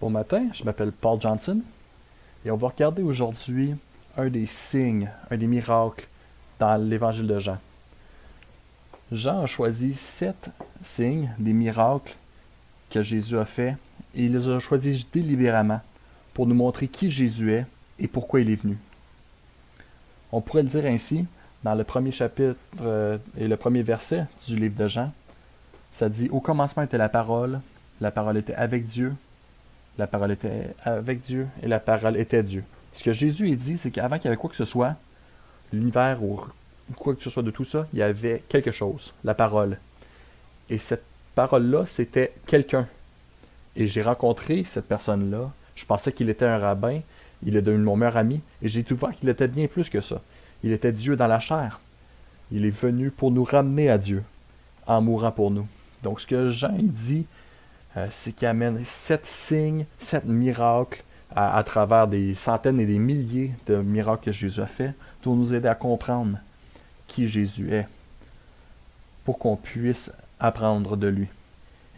Bon matin, je m'appelle Paul Johnson et on va regarder aujourd'hui un des signes, un des miracles dans l'évangile de Jean. Jean a choisi 7 signes, des miracles que Jésus a fait et il les a choisis délibérément pour nous montrer qui Jésus est et pourquoi il est venu. On pourrait le dire ainsi, dans le premier chapitre et le premier verset du livre de Jean, ça dit « Au commencement était la parole était avec Dieu, la parole était avec Dieu et la parole était Dieu. » Ce que Jésus a dit, c'est qu'avant qu'il y avait quoi que ce soit, l'univers ou quoi que ce soit de tout ça, il y avait quelque chose, la parole. Et cette parole-là, c'était quelqu'un. Et j'ai rencontré cette personne-là. Je pensais qu'il était un rabbin. Il est devenu mon meilleur ami. Et j'ai découvert qu'il était bien plus que ça. Il était Dieu dans la chair. Il est venu pour nous ramener à Dieu, en mourant pour nous. Donc ce que Jean dit, c'est qu'il amène 7 signes, 7 miracles à travers des centaines et des milliers de miracles que Jésus a fait pour nous aider à comprendre qui Jésus est, pour qu'on puisse apprendre de lui.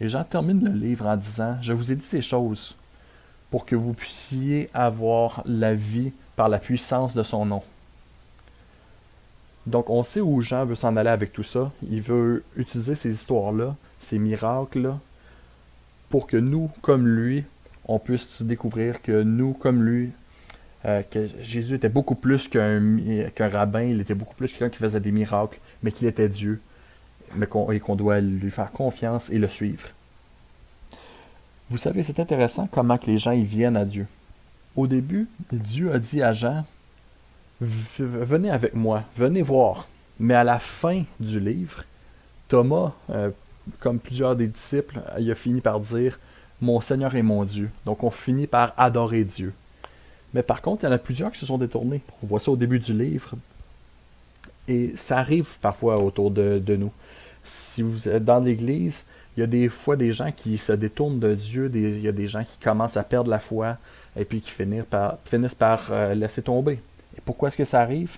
Et Jean termine le livre en disant « Je vous ai dit ces choses pour que vous puissiez avoir la vie par la puissance de son nom. » Donc on sait où Jean veut s'en aller avec tout ça. Il veut utiliser ces histoires-là, ces miracles-là, pour que nous, comme lui, on puisse découvrir que nous, comme lui, que Jésus était beaucoup plus qu'un rabbin, il était beaucoup plus quelqu'un qui faisait des miracles, mais qu'il était Dieu, et qu'on doit lui faire confiance et le suivre. Vous savez, c'est intéressant comment que les gens y viennent à Dieu. Au début, Dieu a dit à Jean, venez avec moi, venez voir. Mais à la fin du livre, Thomas, comme plusieurs des disciples, il a fini par dire « Mon Seigneur et mon Dieu ». Donc on finit par adorer Dieu. Mais par contre, il y en a plusieurs qui se sont détournés. On voit ça au début du livre. Et ça arrive parfois autour de nous. Si vous êtes dans l'Église, il y a des fois des gens qui se détournent de Dieu, il y a des gens qui commencent à perdre la foi et puis qui finissent par laisser tomber. Et pourquoi est-ce que ça arrive?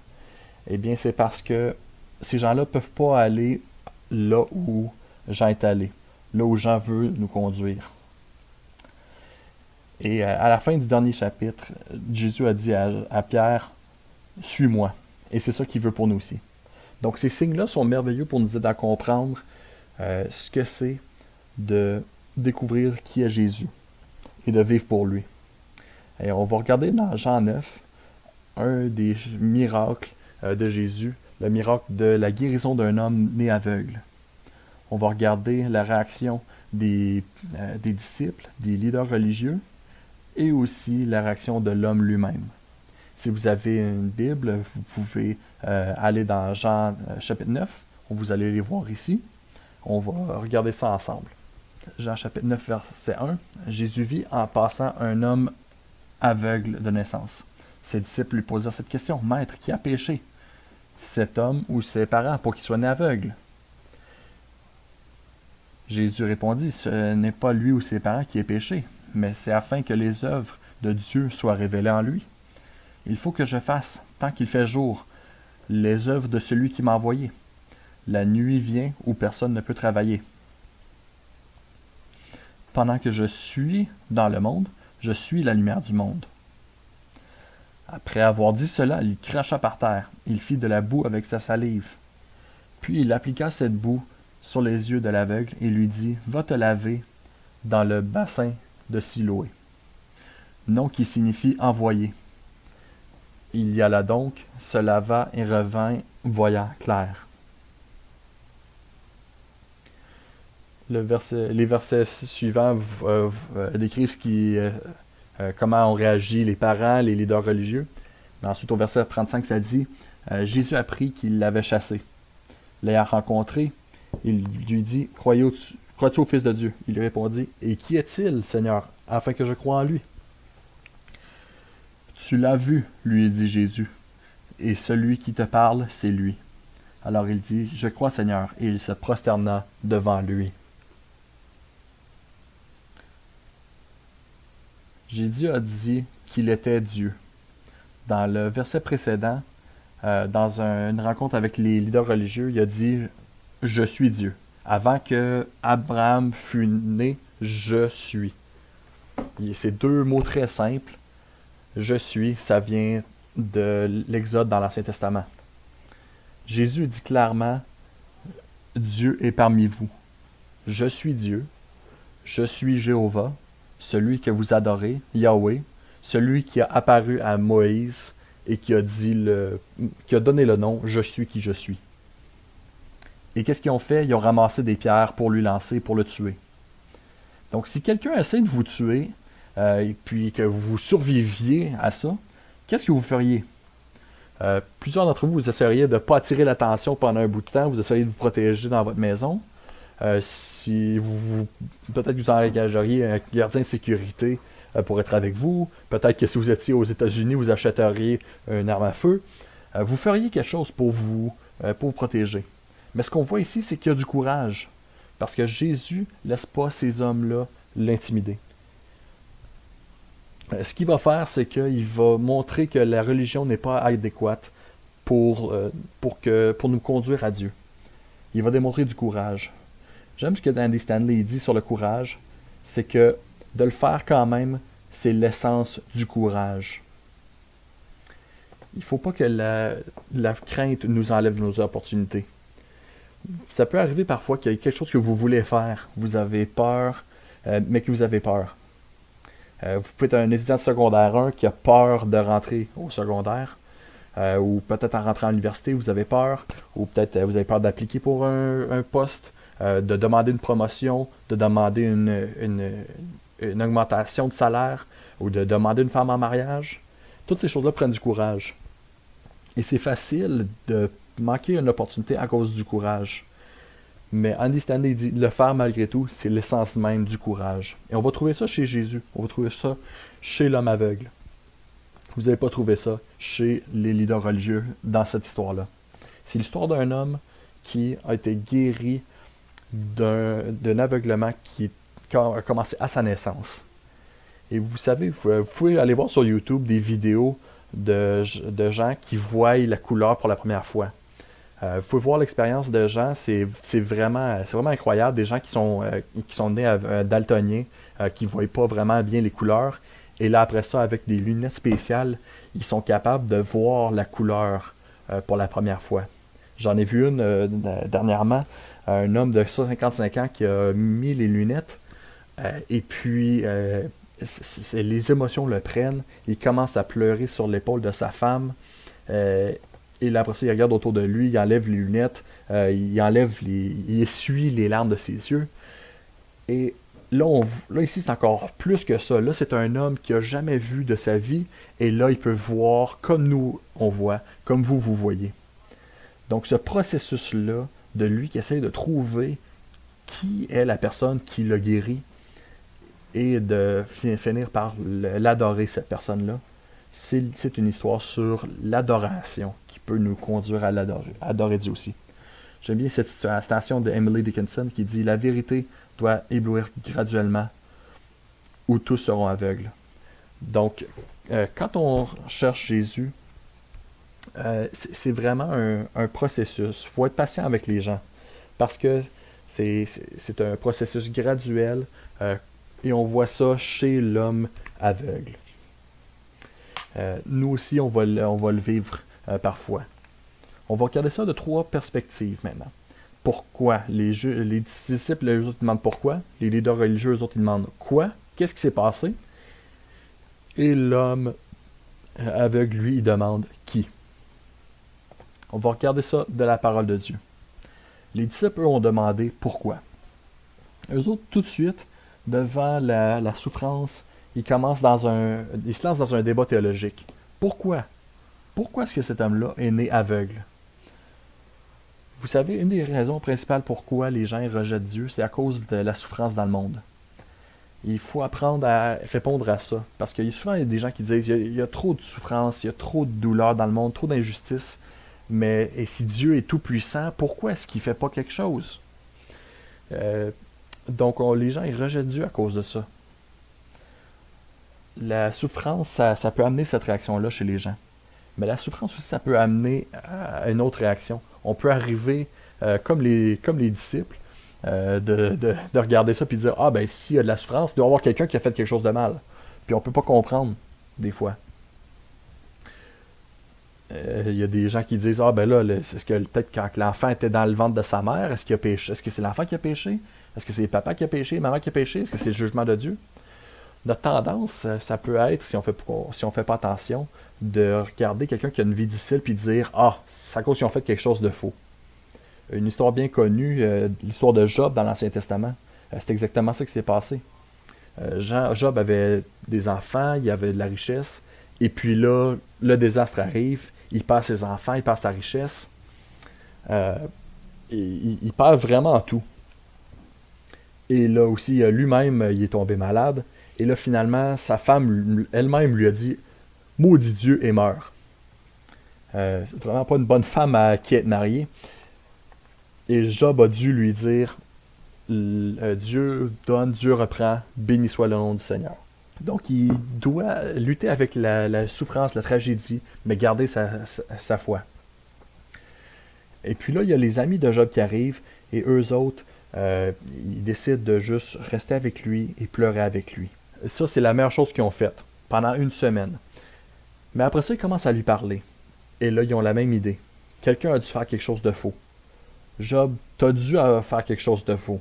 Eh bien, c'est parce que ces gens-là ne peuvent pas aller là où Jean est allé, là où Jean veut nous conduire. Et à la fin du dernier chapitre, Jésus a dit à Pierre, « Suis-moi ». Et c'est ça qu'il veut pour nous aussi. Donc ces signes-là sont merveilleux pour nous aider à comprendre ce que c'est de découvrir qui est Jésus et de vivre pour lui. Et on va regarder dans Jean 9, un des miracles de Jésus, le miracle de la guérison d'un homme né aveugle. On va regarder la réaction des disciples, des leaders religieux, et aussi la réaction de l'homme lui-même. Si vous avez une Bible, vous pouvez aller dans Jean chapitre 9. Vous allez les voir ici. On va regarder ça ensemble. Jean chapitre 9, verset 1. Jésus vit en passant un homme aveugle de naissance. Ses disciples lui posèrent cette question. « Maître, qui a péché, cet homme ou ses parents, pour qu'il soit né aveugle ?» Jésus répondit, « Ce n'est pas lui ou ses parents qui est péché, mais c'est afin que les œuvres de Dieu soient révélées en lui. Il faut que je fasse, tant qu'il fait jour, les œuvres de celui qui m'a envoyé. La nuit vient où personne ne peut travailler. Pendant que je suis dans le monde, je suis la lumière du monde. » Après avoir dit cela, il cracha par terre. Il fit de la boue avec sa salive. Puis il appliqua cette boue sur les yeux de l'aveugle et lui dit, « Va te laver dans le bassin de Siloé. » Nom qui signifie « envoyé ». Il y alla donc, se lava et revint, voyant clair. Les versets suivants décrivent comment ont réagi les parents, les leaders religieux. Mais ensuite, au verset 35, ça dit Jésus apprit qu'il l'avait chassé. L'ayant rencontré, il lui dit crois-tu au Fils de Dieu? Il lui répondit Et qui est-il, Seigneur, afin que je croie en lui? Tu l'as vu, lui dit Jésus, et celui qui te parle, c'est lui. Alors il dit Je crois, Seigneur, et il se prosterna devant lui. Jésus a dit qu'il était Dieu. Dans le verset précédent, dans une rencontre avec les leaders religieux, il a dit « Je suis Dieu ». Avant que Abraham fût né, « Je suis ». C'est deux mots très simples. Je suis, ça vient de l'Exode dans l'Ancien Testament. Jésus dit clairement, Dieu est parmi vous. Je suis Dieu, je suis Jéhovah, celui que vous adorez, Yahweh, celui qui a apparu à Moïse et qui a donné le nom, je suis qui je suis. Et qu'est-ce qu'ils ont fait? Ils ont ramassé des pierres pour lui lancer, pour le tuer. Donc si quelqu'un essaie de vous tuer, et puis que vous surviviez à ça, qu'est-ce que vous feriez? Plusieurs d'entre vous, vous essayeriez de ne pas attirer l'attention pendant un bout de temps, vous essayeriez de vous protéger dans votre maison. Si peut-être que vous engageriez un gardien de sécurité pour être avec vous. Peut-être que si vous étiez aux États-Unis, vous achèteriez une arme à feu. Vous feriez quelque chose pour vous protéger. Mais ce qu'on voit ici, c'est qu'il y a du courage. Parce que Jésus ne laisse pas ces hommes-là l'intimider. Ce qu'il va faire, c'est qu'il va montrer que la religion n'est pas adéquate pour nous conduire à Dieu. Il va démontrer du courage. J'aime ce que Andy Stanley dit sur le courage, c'est que de le faire quand même, c'est l'essence du courage. Il ne faut pas que la crainte nous enlève nos opportunités. Ça peut arriver parfois qu'il y a quelque chose que vous voulez faire, vous avez peur, mais que vous avez peur. Vous pouvez être un étudiant de secondaire 1 qui a peur de rentrer au secondaire, ou peut-être en rentrant à l'université, vous avez peur, ou peut-être vous avez peur d'appliquer pour un poste, de demander une promotion, de demander une augmentation de salaire, ou de demander une femme en mariage. Toutes ces choses-là prennent du courage. Et c'est facile de manquer une opportunité à cause du courage. Mais Andy Stanley dit, le faire malgré tout, c'est l'essence même du courage. Et on va trouver ça chez Jésus. On va trouver ça chez l'homme aveugle. Vous n'allez pas trouver ça chez les leaders religieux dans cette histoire-là. C'est l'histoire d'un homme qui a été guéri d'un aveuglement qui a commencé à sa naissance. Et vous savez, vous pouvez aller voir sur YouTube des vidéos de gens qui voient la couleur pour la première fois. Vous pouvez voir l'expérience de gens, c'est vraiment incroyable. Des gens qui sont nés daltoniens, qui ne voient pas vraiment bien les couleurs. Et là, après ça, avec des lunettes spéciales, ils sont capables de voir la couleur pour la première fois. J'en ai vu une dernièrement, un homme de 55 ans qui a mis les lunettes, et puis les émotions le prennent. Il commence à pleurer sur l'épaule de sa femme. Et là, après ça, il regarde autour de lui, il enlève les lunettes, il essuie les larmes de ses yeux. Et là, ici, c'est encore plus que ça. Là, c'est un homme qui n'a jamais vu de sa vie, et là, il peut voir comme nous, on voit, comme vous voyez. Donc, ce processus-là, de lui qui essaie de trouver qui est la personne qui l'a guéri, et de finir par l'adorer, cette personne-là, c'est une histoire sur l'adoration qui peut nous conduire à adorer Dieu aussi. J'aime bien cette citation de Emily Dickinson qui dit « La vérité doit éblouir graduellement ou tous seront aveugles. » Donc, quand on cherche Jésus, c'est vraiment un processus. Il faut être patient avec les gens parce que c'est un processus graduel et on voit ça chez l'homme aveugle. Nous aussi, on va le vivre parfois. On va regarder ça de 3 perspectives maintenant. Pourquoi? Les disciples, eux autres, demandent pourquoi. Les leaders religieux, eux autres, ils demandent quoi? Qu'est-ce qui s'est passé? Et l'homme aveugle, lui, il demande qui? On va regarder ça de la parole de Dieu. Les disciples, eux, ont demandé pourquoi. Eux autres, tout de suite, devant la souffrance, ils se lancent dans un débat théologique. Pourquoi? Pourquoi est-ce que cet homme-là est né aveugle? Vous savez, une des raisons principales pourquoi les gens rejettent Dieu, c'est à cause de la souffrance dans le monde. Il faut apprendre à répondre à ça. Parce qu'il y a souvent des gens qui disent il y a trop de souffrance, il y a trop de douleur dans le monde, trop d'injustice. Et si Dieu est tout-puissant, pourquoi est-ce qu'il ne fait pas quelque chose? Donc les gens ils rejettent Dieu à cause de ça. La souffrance, ça peut amener cette réaction-là chez les gens. Mais la souffrance aussi, ça peut amener à une autre réaction. On peut arriver, comme les disciples, de regarder ça puis de dire ah ben s'il y a de la souffrance, il doit y avoir quelqu'un qui a fait quelque chose de mal. Puis on peut pas comprendre des fois. Il y a des gens qui disent ah ben là, est-ce que peut-être quand l'enfant était dans le ventre de sa mère, est-ce qu'il a péché? Est-ce que c'est l'enfant qui a péché? Est-ce que c'est papa qui a péché, maman qui a péché? Est-ce que c'est le jugement de Dieu? Notre tendance, ça peut être, si on fait pas attention, de regarder quelqu'un qui a une vie difficile puis de dire ah, c'est à cause qu'ils ont fait quelque chose de faux. Une histoire bien connue, l'histoire de Job dans l'Ancien Testament. C'est exactement ça qui s'est passé. Job avait des enfants, il avait de la richesse, et puis là, le désastre arrive, il perd ses enfants, il perd sa richesse, euh, et il perd vraiment tout. Et là aussi, lui-même, il est tombé malade, et là, finalement, sa femme elle-même lui a dit maudit Dieu et meurt. Vraiment pas une bonne femme à qui être mariée. Et Job a dû lui dire Dieu donne, Dieu reprend, béni soit le nom du Seigneur. Donc il doit lutter avec la souffrance, la tragédie, mais garder sa foi. Et puis là, il y a les amis de Job qui arrivent, et eux autres, ils décident de juste rester avec lui et pleurer avec lui. Ça, c'est la meilleure chose qu'ils ont faite pendant une semaine. Mais après ça, ils commencent à lui parler. Et là, ils ont la même idée. Quelqu'un a dû faire quelque chose de faux. Job, t'as dû faire quelque chose de faux.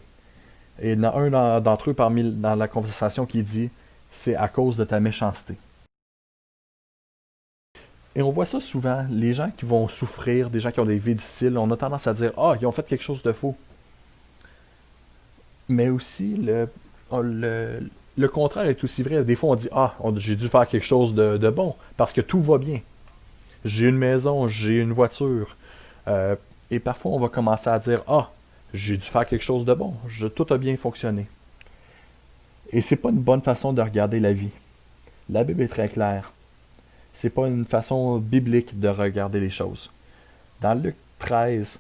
Et il y en a un d'entre eux dans la conversation qui dit c'est à cause de ta méchanceté. Et on voit ça souvent, les gens qui vont souffrir, des gens qui ont des vies difficiles, on a tendance à dire ah, ils ont fait quelque chose de faux. Mais aussi, le contraire est aussi vrai. Des fois, on dit ah, j'ai dû faire quelque chose de bon, parce que tout va bien. J'ai une maison, j'ai une voiture. Et parfois, on va commencer à dire ah, j'ai dû faire quelque chose de bon, tout a bien fonctionné. Et c'est pas une bonne façon de regarder la vie. La Bible est très claire. C'est pas une façon biblique de regarder les choses. Dans Luc 13,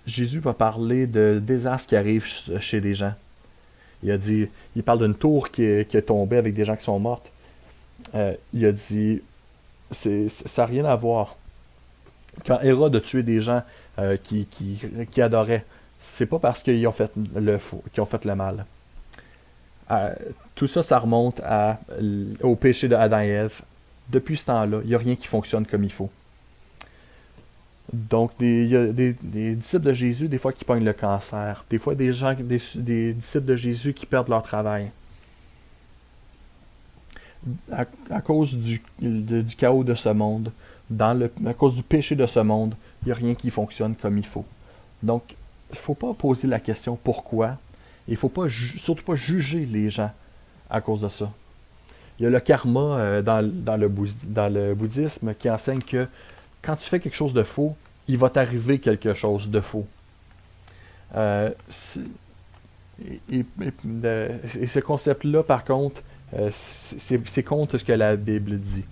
Jésus va parler de désastres qui arrivent chez des gens. Il parle d'une tour qui est tombée avec des gens qui sont morts. Il a dit, ça n'a rien à voir. Quand Hérode a tué des gens qui adoraient, c'est pas parce qu'ils ont fait le faux, qu'ils ont fait le mal. Tout ça, ça remonte au péché d'Adam et Ève. Depuis ce temps-là, il n'y a rien qui fonctionne comme il faut. Donc, il y a des disciples de Jésus, des fois, qui pognent le cancer. Des fois, des disciples de Jésus qui perdent leur travail. À cause du chaos de ce monde, à cause du péché de ce monde, il n'y a rien qui fonctionne comme il faut. Donc, il ne faut pas poser la question pourquoi. Il ne faut surtout pas juger les gens à cause de ça. Il y a le karma dans le bouddhisme qui enseigne que quand tu fais quelque chose de faux, il va t'arriver quelque chose de faux. Et ce concept-là, par contre, c'est contre ce que la Bible dit.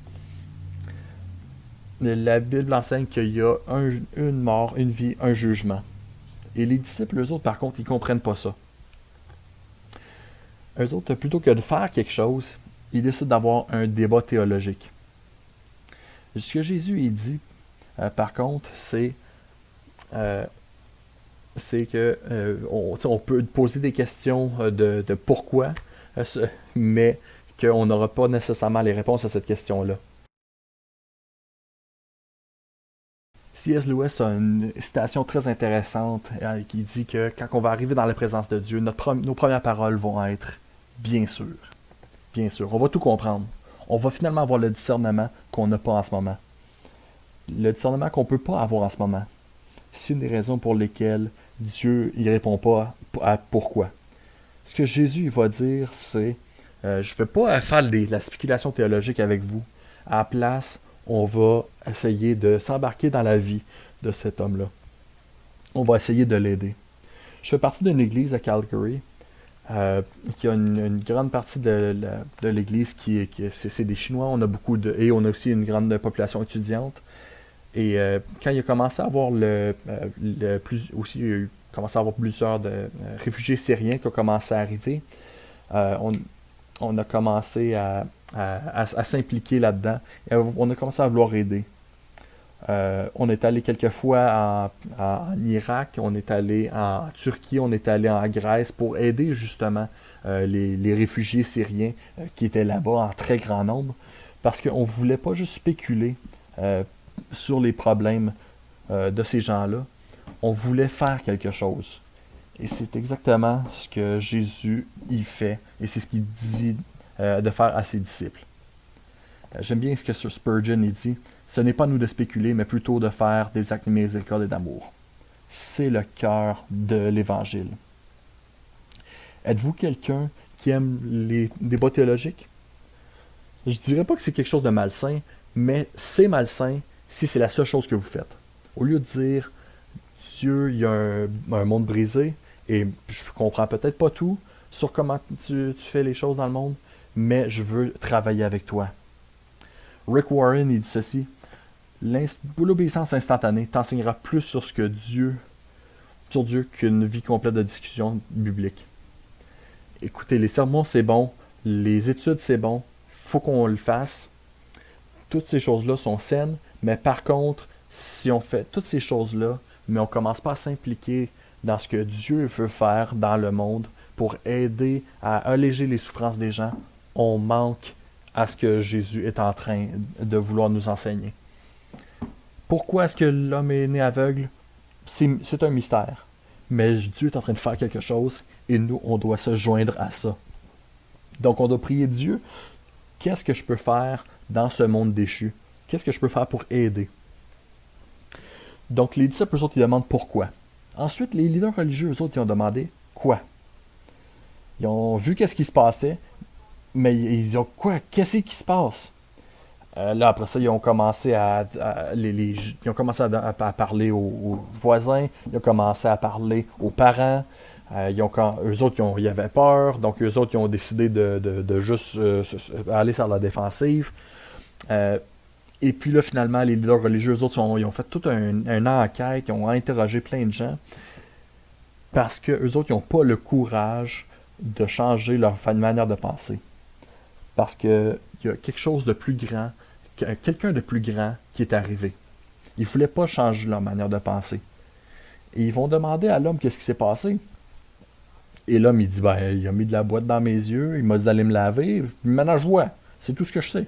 La Bible enseigne qu'il y a une mort, une vie, un jugement. Et les disciples, eux autres, par contre, ils ne comprennent pas ça. Eux autres, plutôt que de faire quelque chose, ils décident d'avoir un débat théologique. Ce que Jésus il dit, par contre, c'est que on peut poser des questions de pourquoi, mais qu'on n'aura pas nécessairement les réponses à cette question-là. C.S. Lewis a une citation très intéressante qui dit que quand on va arriver dans la présence de Dieu, nos premières paroles vont être « bien sûr ». Bien sûr, on va tout comprendre. On va finalement avoir le discernement qu'on n'a pas en ce moment. Le discernement qu'on ne peut pas avoir en ce moment. C'est une des raisons pour lesquelles Dieu ne répond pas à pourquoi. Ce que Jésus va dire, c'est je ne vais pas faire la spéculation théologique avec vous. À la place, on va essayer de s'embarquer dans la vie de cet homme-là. On va essayer de l'aider. Je fais partie d'une église à Calgary qui a une grande partie de l'église c'est des Chinois. On a et on a aussi une grande population étudiante. Et quand il a commencé à avoir aussi, il a commencé à avoir plusieurs réfugiés syriens qui ont commencé à arriver, on a commencé à s'impliquer là-dedans. Et on a commencé à vouloir aider. On est allé quelques fois en Irak, on est allé en Turquie, on est allé en Grèce pour aider justement les réfugiés syriens qui étaient là-bas en très grand nombre, parce qu'on ne voulait pas juste spéculer sur les problèmes de ces gens-là, on voulait faire quelque chose. Et c'est exactement ce que Jésus y fait, et c'est ce qu'il dit de faire à ses disciples. J'aime bien ce que Spurgeon il dit. Ce n'est pas à nous de spéculer, mais plutôt de faire des actes de miséricorde et d'amour. C'est le cœur de l'Évangile. Êtes-vous quelqu'un qui aime les débats théologiques? Je dirais pas que c'est quelque chose de malsain, mais c'est malsain si c'est la seule chose que vous faites. Au lieu de dire Dieu, il y a un monde brisé, et je comprends peut-être pas tout sur comment tu fais les choses dans le monde, mais je veux travailler avec toi. Rick Warren, il dit ceci: l'obéissance instantanée t'enseignera plus sur Dieu qu'une vie complète de discussion biblique. Écoutez, les sermons c'est bon, les études c'est bon, faut qu'on le fasse. Toutes ces choses-là sont saines, mais par contre, si on fait toutes ces choses-là, mais on commence pas à s'impliquer dans ce que Dieu veut faire dans le monde pour aider à alléger les souffrances des gens, on manque à ce que Jésus est en train de vouloir nous enseigner. Pourquoi est-ce que l'homme est né aveugle? C'est un mystère. Mais Dieu est en train de faire quelque chose et nous, on doit se joindre à ça. Donc, on doit prier Dieu. Qu'est-ce que je peux faire dans ce monde déchu? Qu'est-ce que je peux faire pour aider? Donc, les disciples, eux autres, ils demandent pourquoi. Ensuite, les leaders religieux, eux autres, ils ont demandé quoi? Ils ont vu qu'est-ce qui se passait, mais ils ont quoi? Qu'est-ce qui se passe? Là, après ça, ils ont commencé ils ont commencé à parler aux voisins, ils ont commencé à parler aux parents. Eux autres, ils avaient peur, donc eux autres, ils ont décidé de juste aller sur la défensive. Et puis là, finalement, les leaders religieux, eux autres, ils ont fait toute une enquête, ils ont interrogé plein de gens, parce qu'eux autres, ils n'ont pas le courage de changer leur manière de penser. Parce qu'il y a quelque chose de plus grand, quelqu'un de plus grand qui est arrivé. Ils ne voulaient pas changer leur manière de penser. Et ils vont demander à l'homme qu'est-ce qui s'est passé. Et l'homme, il dit, il a mis de la boîte dans mes yeux, il m'a dit d'aller me laver, maintenant je vois. C'est tout ce que je sais.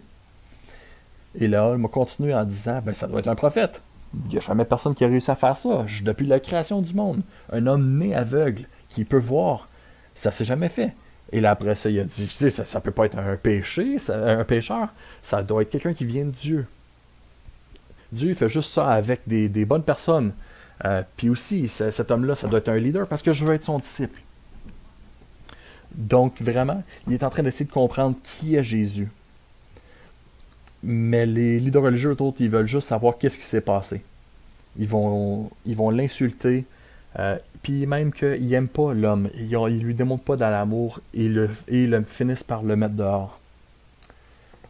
Et là, il m'a continué en disant, ça doit être un prophète. Il n'y a jamais personne qui a réussi à faire ça. Depuis la création du monde, un homme né aveugle qui peut voir, ça s'est jamais fait. Et là, après ça, il a dit, ça peut pas être un pécheur, ça doit être quelqu'un qui vient de Dieu. Dieu, il fait juste ça avec des bonnes personnes. Puis aussi, cet homme-là, ça doit être un leader parce que je veux être son disciple. Donc, vraiment, il est en train d'essayer de comprendre qui est Jésus. Mais les leaders religieux, d'autres, ils veulent juste savoir qu'est-ce qui s'est passé. Ils vont l'insulter. Puis même qu'ils n'aiment pas l'homme. Ils lui démontrent pas de l'amour et ils finissent par le mettre dehors.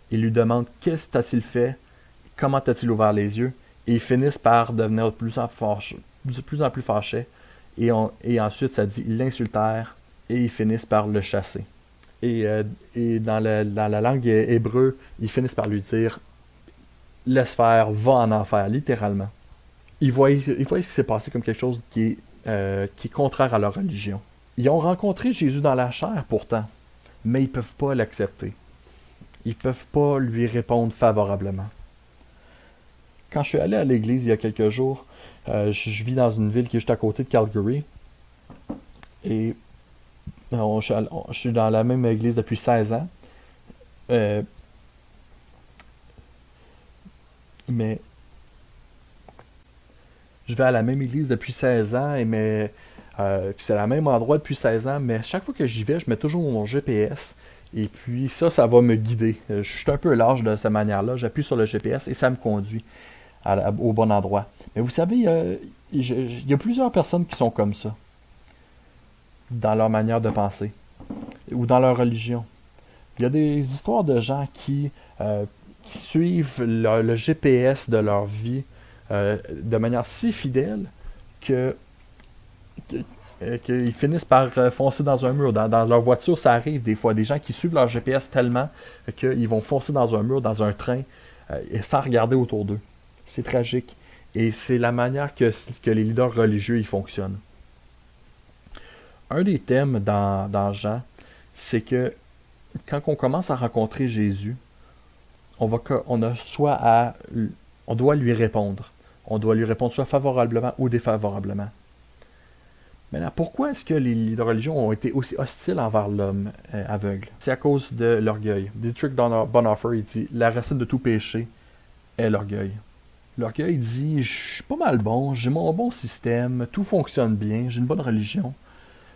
Ils lui demandent qu'est-ce que t'a-t-il fait, comment t'a-t-il ouvert les yeux, et ils finissent par devenir de plus en plus fâchés. Et ensuite, ça dit, ils l'insultèrent et ils finissent par le chasser. Et dans la langue hébreu, ils finissent par lui dire « Laisse faire, va en enfer », littéralement. Ils voient ce qui s'est passé comme quelque chose qui est contraire à leur religion. Ils ont rencontré Jésus dans la chair, pourtant, mais ils ne peuvent pas l'accepter. Ils ne peuvent pas lui répondre favorablement. Quand je suis allé à l'église il y a quelques jours, je vis dans une ville qui est juste à côté de Calgary, et je suis dans la même église depuis 16 ans. Mais je vais à la même église depuis 16 ans, puis c'est le même endroit depuis 16 ans, mais chaque fois que j'y vais, je mets toujours mon GPS. Et puis ça va me guider. Je suis un peu lâche de cette manière-là. J'appuie sur le GPS et ça me conduit au bon endroit. Mais vous savez, il y a plusieurs personnes qui sont comme ça, dans leur manière de penser, ou dans leur religion. Il y a des histoires de gens qui suivent le GPS de leur vie de manière si fidèle qu'ils finissent par foncer dans un mur. Dans leur voiture, ça arrive des fois. Des gens qui suivent leur GPS tellement qu'ils vont foncer dans un mur, dans un train, et sans regarder autour d'eux. C'est tragique. Et c'est la manière que les leaders religieux ils fonctionnent. Un des thèmes dans Jean, c'est que quand on commence à rencontrer Jésus, on a on doit lui répondre. On doit lui répondre soit favorablement ou défavorablement. Maintenant, pourquoi est-ce que les religions ont été aussi hostiles envers l'homme aveugle? C'est à cause de l'orgueil. Dietrich Bonhoeffer, il dit « La racine de tout péché est l'orgueil ». L'orgueil dit « Je suis pas mal bon, j'ai mon bon système, tout fonctionne bien, j'ai une bonne religion. »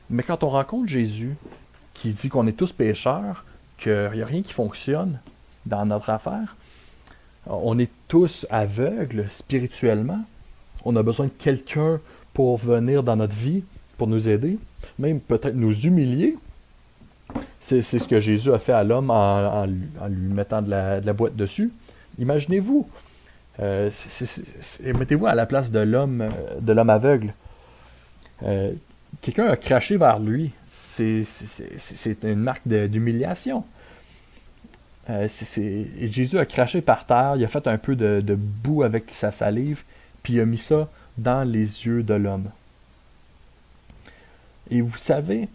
Mais quand on rencontre Jésus, qui dit qu'on est tous pécheurs, qu'il n'y a rien qui fonctionne dans notre affaire, on est tous aveugles spirituellement, on a besoin de quelqu'un pour venir dans notre vie, pour nous aider, même peut-être nous humilier. C'est ce que Jésus a fait à l'homme en lui mettant de la boîte dessus. Imaginez-vous, mettez-vous à la place de l'homme aveugle. Quelqu'un a craché vers lui. C'est une marque d'humiliation. Et Jésus a craché par terre, il a fait un peu de boue avec sa salive, puis il a mis ça dans les yeux de l'homme. Et vous savez,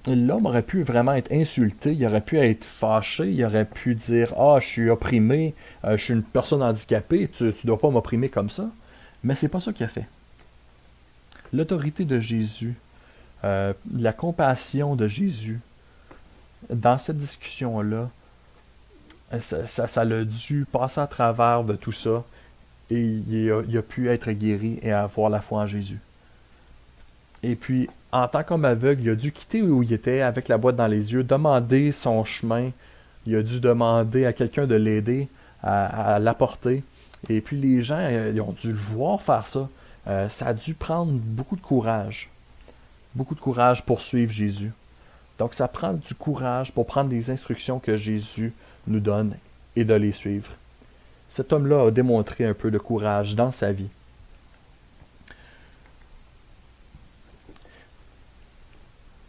l'homme aurait pu vraiment être insulté, il aurait pu être fâché, il aurait pu dire « Ah, je suis opprimé, je suis une personne handicapée, tu ne dois pas m'opprimer comme ça. » Mais c'est pas ça qu'il a fait. L'autorité de Jésus, la compassion de Jésus, dans cette discussion-là, ça l'a dû passer à travers de tout ça et il a pu être guéri et avoir la foi en Jésus. Et puis, en tant qu'homme aveugle, il a dû quitter où il était avec la boîte dans les yeux, demander son chemin, il a dû demander à quelqu'un de l'aider, à l'apporter. Et puis les gens, ils ont dû le voir faire ça. Ça a dû prendre beaucoup de courage pour suivre Jésus. Donc ça prend du courage pour prendre les instructions que Jésus nous donne et de les suivre. Cet homme-là a démontré un peu de courage dans sa vie.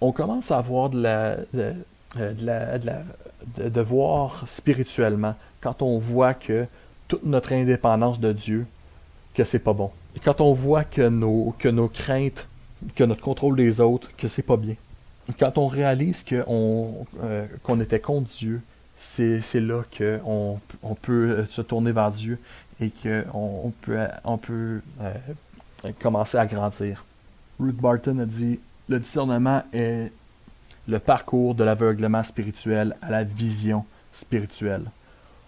On commence à avoir de voir spirituellement quand on voit que toute notre indépendance de Dieu, que c'est pas bon. Et quand on voit que nos craintes, que notre contrôle des autres, que c'est pas bien. Quand on réalise qu'on était contre Dieu, c'est là qu'on peut se tourner vers Dieu et qu'on peut commencer à grandir. Ruth Barton a dit « Le discernement est le parcours de l'aveuglement spirituel à la vision spirituelle.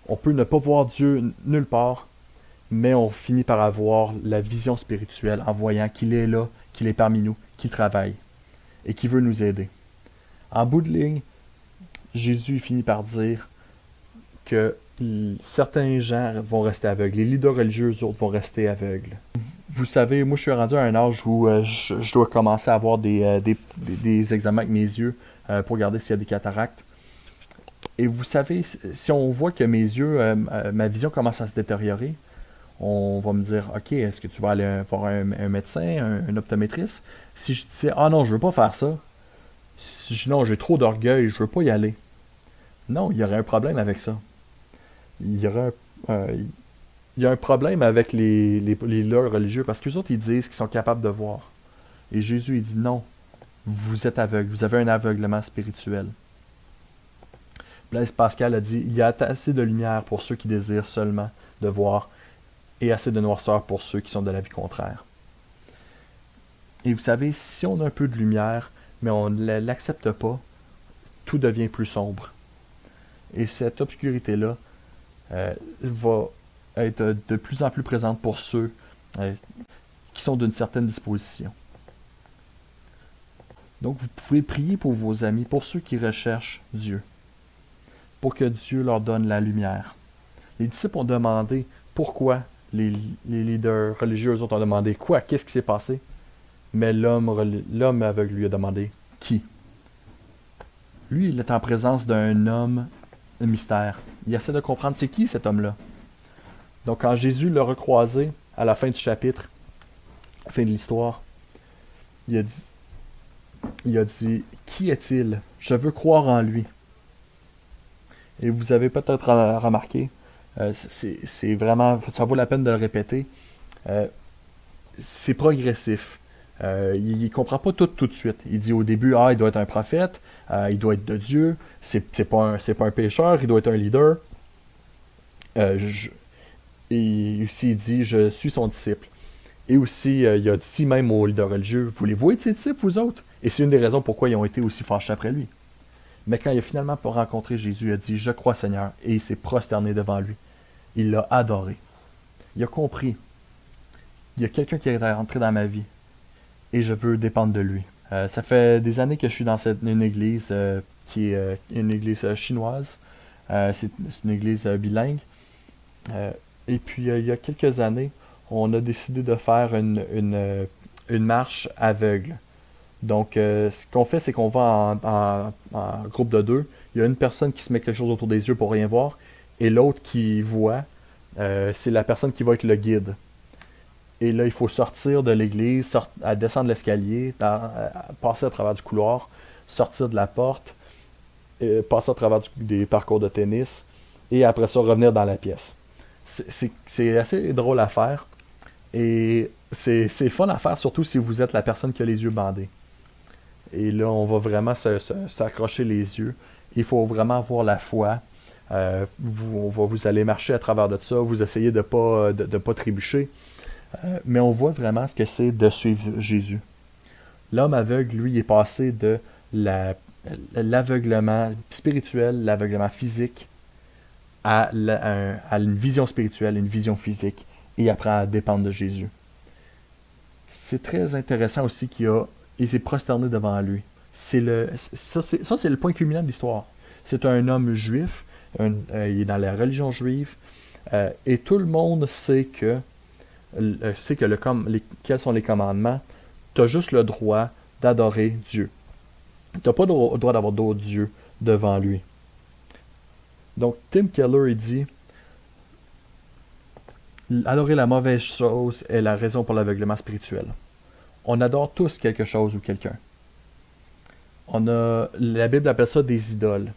On peut ne pas voir Dieu nulle part, mais on finit par avoir la vision spirituelle en voyant qu'il est là, qu'il est parmi nous, qu'il travaille et qu'il veut nous aider. » En bout de ligne, Jésus finit par dire que certains gens vont rester aveugles. Les leaders religieux, eux autres, vont rester aveugles. Vous savez, moi je suis rendu à un âge où je dois commencer à avoir des examens avec mes yeux pour regarder s'il y a des cataractes. Et vous savez, si on voit que mes yeux, ma vision commence à se détériorer, on va me dire, OK, est-ce que tu vas aller voir un médecin, un optométriste? Si je disais, ah non, je veux pas faire ça. Non, j'ai trop d'orgueil, je veux pas y aller. Non, il y aurait un problème avec ça. Il y a un problème avec les leaders religieux parce qu'eux autres, ils disent qu'ils sont capables de voir. Et Jésus, il dit non, vous êtes aveugle, vous avez un aveuglement spirituel. Blaise Pascal a dit, il y a assez de lumière pour ceux qui désirent seulement de voir et assez de noirceur pour ceux qui sont de l'avis contraire. Et vous savez, si on a un peu de lumière, mais on ne l'accepte pas, tout devient plus sombre. Et cette obscurité-là va être de plus en plus présente pour ceux qui sont d'une certaine disposition. Donc vous pouvez prier pour vos amis, pour ceux qui recherchent Dieu, pour que Dieu leur donne la lumière. Les disciples ont demandé pourquoi, les leaders religieux eux autres ont demandé quoi, qu'est-ce qui s'est passé? Mais l'homme aveugle lui a demandé qui? Lui, il est en présence d'un homme mystère. Il essaie de comprendre c'est qui cet homme-là. Donc quand Jésus l'a recroisé à la fin du chapitre, à la fin de l'histoire, il a dit qui est-il? Je veux croire en lui. Et vous avez peut-être remarqué, C'est vraiment, ça vaut la peine de le répéter. Euh, c'est progressif. Il comprend pas tout de suite. Il dit au début, ah, il doit être un prophète, il doit être de Dieu, c'est pas un pécheur, il doit être un leader. Je, et aussi, il dit, je suis son disciple. Et aussi, il a dit même aux leaders religieux, voulez-vous être ses disciples, vous autres? Et c'est une des raisons pourquoi ils ont été aussi fâchés après lui. Mais quand il a finalement rencontré Jésus, il a dit, je crois Seigneur, et il s'est prosterné devant lui. Il l'a adoré. Il a compris, il y a quelqu'un qui est rentré dans ma vie, et je veux dépendre de lui. Ça fait des années que je suis dans une église qui est une église chinoise. C'est une église bilingue. Euh, et puis, il y a quelques années, on a décidé de faire une marche aveugle. Donc, ce qu'on fait, c'est qu'on va en groupe de deux. Il y a une personne qui se met quelque chose autour des yeux pour rien voir, et l'autre qui voit, c'est la personne qui va être le guide. Et là, il faut sortir de l'église, à descendre l'escalier, passer à travers du couloir, sortir de la porte, passer à travers des parcours de tennis, et après ça, revenir dans la pièce. C'est assez drôle à faire, et c'est le fun à faire, surtout si vous êtes la personne qui a les yeux bandés. Et là, on va vraiment s'accrocher les yeux. Il faut vraiment avoir la foi. Vous allez marcher à travers de ça, vous essayez de pas trébucher. Mais on voit vraiment ce que c'est de suivre Jésus. L'homme aveugle, lui, est passé de l'aveuglement spirituel, l'aveuglement physique, à une vision spirituelle, une vision physique, et après à dépendre de Jésus. C'est très intéressant aussi il s'est prosterné devant lui. Ça, c'est le point culminant de l'histoire. C'est un homme juif, il est dans la religion juive, et tout le monde sait quels sont les commandements. Tu as juste le droit d'adorer Dieu. Tu n'as pas le droit d'avoir d'autres dieux devant lui. Donc, Tim Keller, il dit, adorer la mauvaise chose est la raison pour l'aveuglement spirituel. On adore tous quelque chose ou quelqu'un. La Bible appelle ça des idoles.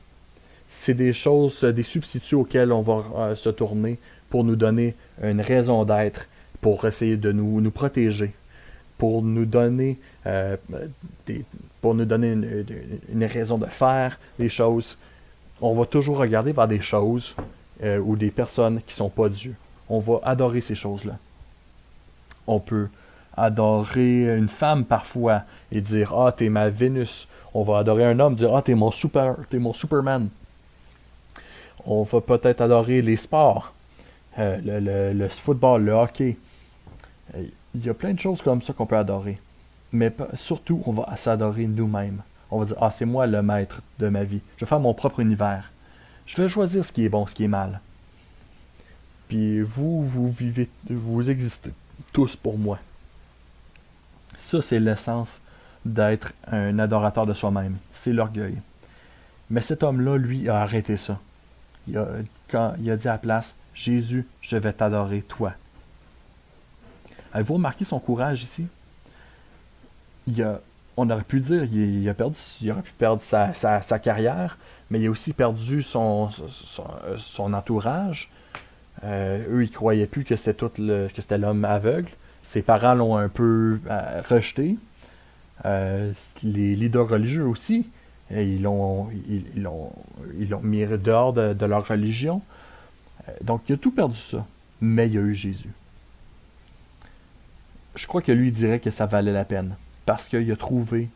C'est des choses, des substituts auxquels on va se tourner pour nous donner une raison d'être, pour essayer de nous protéger, pour nous donner, une raison de faire des choses. On va toujours regarder vers des choses ou des personnes qui ne sont pas Dieu. On va adorer ces choses-là. On peut adorer une femme parfois et dire ah, t'es ma Vénus. On va adorer un homme, dire ah, t'es mon Superman. On va peut-être adorer les sports, le football, le hockey. Il y a plein de choses comme ça qu'on peut adorer. Mais surtout, on va s'adorer nous-mêmes. On va dire ah, c'est moi le maître de ma vie. Je vais faire mon propre univers. Je vais choisir ce qui est bon, ce qui est mal. Puis vous existez tous pour moi. Ça, c'est l'essence d'être un adorateur de soi-même. C'est l'orgueil. Mais cet homme-là, lui, a arrêté ça. Quand il a dit à la place, Jésus, je vais t'adorer, toi. Avez-vous remarqué son courage ici? On aurait pu dire il aurait pu perdre sa carrière, mais il a aussi perdu son entourage. Eux, ils croyaient plus que c'était l'homme aveugle. Ses parents l'ont un peu rejeté. Les leaders religieux aussi. Ils l'ont mis dehors de leur religion. Donc, il a tout perdu ça. Mais il y a eu Jésus. Je crois que lui dirait que ça valait la peine. Parce qu'il a trouvé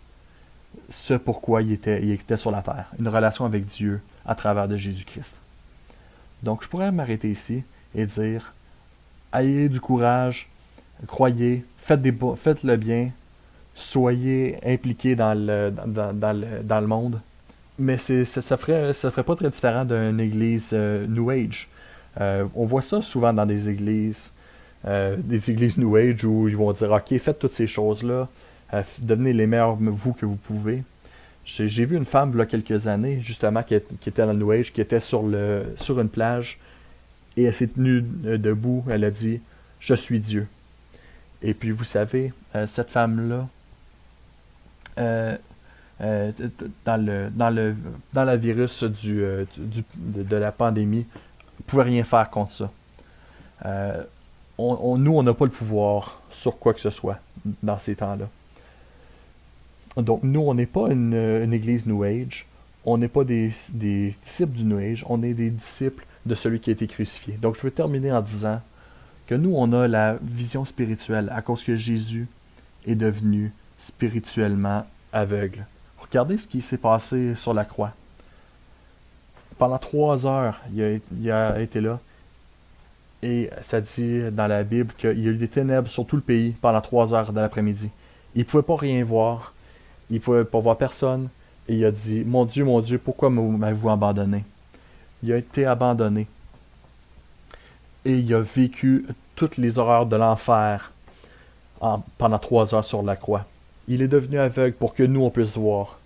ce pourquoi il était sur la terre. Une relation avec Dieu à travers de Jésus-Christ. Donc, je pourrais m'arrêter ici et dire ayez du courage, croyez, faites le bien, soyez impliqués dans le monde. Mais ça ferait pas très différent d'une église New Age. On voit ça souvent dans des églises New Age où ils vont dire ok, faites toutes ces choses-là, devenez les meilleurs vous que vous pouvez. J'ai vu une femme il y a quelques années, justement, qui était dans le New Age, qui était sur une plage, et elle s'est tenue debout, elle a dit « Je suis Dieu ». Et puis, vous savez, cette femme-là, dans la virus de la pandémie, ne pouvait rien faire contre ça. Nous, on n'a pas le pouvoir sur quoi que ce soit dans ces temps-là. Donc, nous, on n'est pas une église New Age. On n'est pas des disciples du New Age. On est des disciples de celui qui a été crucifié. Donc, je veux terminer en disant que nous, on a la vision spirituelle à cause que Jésus est devenu spirituellement aveugle. Regardez ce qui s'est passé sur la croix. Pendant 3 heures, il a été là. Et ça dit dans la Bible qu'il y a eu des ténèbres sur tout le pays pendant 3 heures de l'après-midi. Il ne pouvait pas rien voir. Il ne pouvait pas voir personne. Et il a dit, mon Dieu, pourquoi m'avez-vous abandonné? Il a été abandonné. Et il a vécu toutes les horreurs de l'enfer pendant 3 heures sur la croix. Il est devenu aveugle pour que nous, on puisse voir.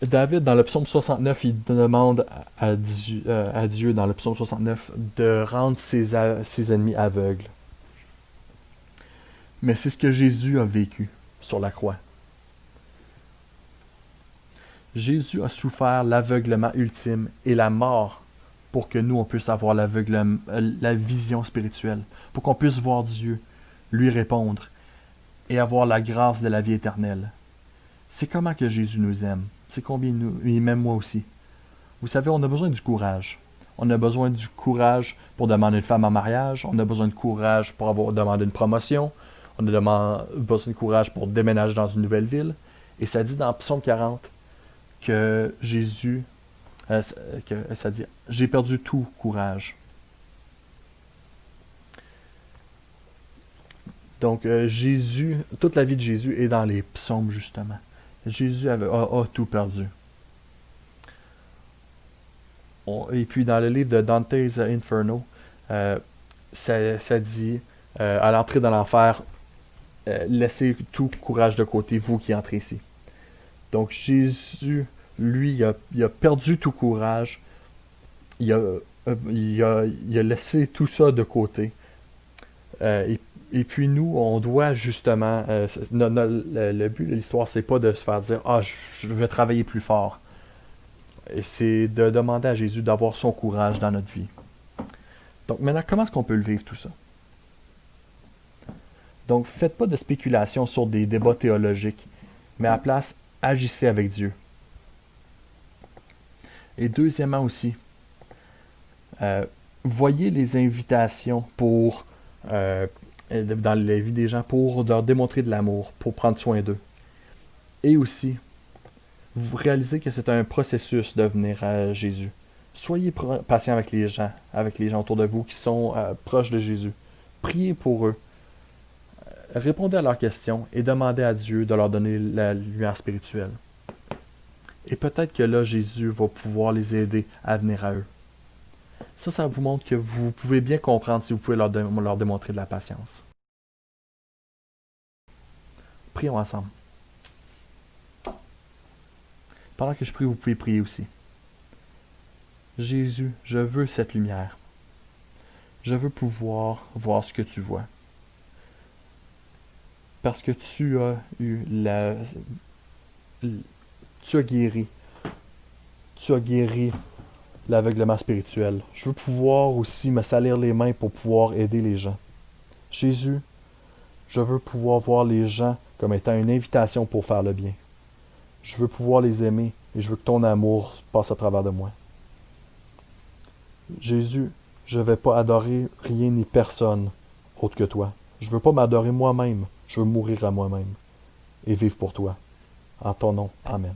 David, dans le psaume 69, il demande à Dieu, dans le psaume 69, de rendre ses ennemis aveugles. Mais c'est ce que Jésus a vécu sur la croix. Jésus a souffert l'aveuglement ultime et la mort pour que nous, on puisse avoir la vision spirituelle, pour qu'on puisse voir Dieu, lui répondre et avoir la grâce de la vie éternelle. C'est comment que Jésus nous aime. C'est combien il m'aime moi aussi. Vous savez, on a besoin du courage. On a besoin du courage pour demander une femme en mariage. On a besoin de courage pour demander une promotion. On a besoin de courage pour déménager dans une nouvelle ville. Et ça dit dans Psaume 40 que Jésus, ça dit, j'ai perdu tout courage. Donc Jésus, toute la vie de Jésus est dans les psaumes justement. Jésus a tout perdu. Et puis dans le livre de Dante's Inferno, ça dit, à l'entrée dans l'enfer, laissez tout courage de côté, vous qui entrez ici. Donc Jésus, lui, il a perdu tout courage. Il a laissé tout ça de côté. Et puis nous, on doit justement... le but de l'histoire, c'est pas de se faire dire « Ah, je vais travailler plus fort ». C'est de demander à Jésus d'avoir son courage dans notre vie. Donc maintenant, comment est-ce qu'on peut le vivre tout ça? Donc, faites pas de spéculation sur des débats théologiques, mais à la place, agissez avec Dieu. Et deuxièmement aussi, voyez les invitations pour... dans la vie des gens pour leur démontrer de l'amour, pour prendre soin d'eux. Et aussi, vous réalisez que c'est un processus de venir à Jésus. Soyez patient avec les gens autour de vous qui sont proches de Jésus. Priez pour eux. Répondez à leurs questions et demandez à Dieu de leur donner la lumière spirituelle. Et peut-être que là, Jésus va pouvoir les aider à venir à eux. Ça vous montre que vous pouvez bien comprendre si vous pouvez leur démontrer de la patience. Prions ensemble. Pendant que je prie, vous pouvez prier aussi. Jésus, je veux cette lumière. Je veux pouvoir voir ce que tu vois. Parce que tu as tu as guéri. Tu as guéri l'aveuglement spirituel. Je veux pouvoir aussi me salir les mains pour pouvoir aider les gens. Jésus, je veux pouvoir voir les gens comme étant une invitation pour faire le bien. Je veux pouvoir les aimer et je veux que ton amour passe à travers de moi. Jésus, je ne vais pas adorer rien ni personne autre que toi. Je ne veux pas m'adorer moi-même. Je veux mourir à moi-même et vivre pour toi. En ton nom, Amen.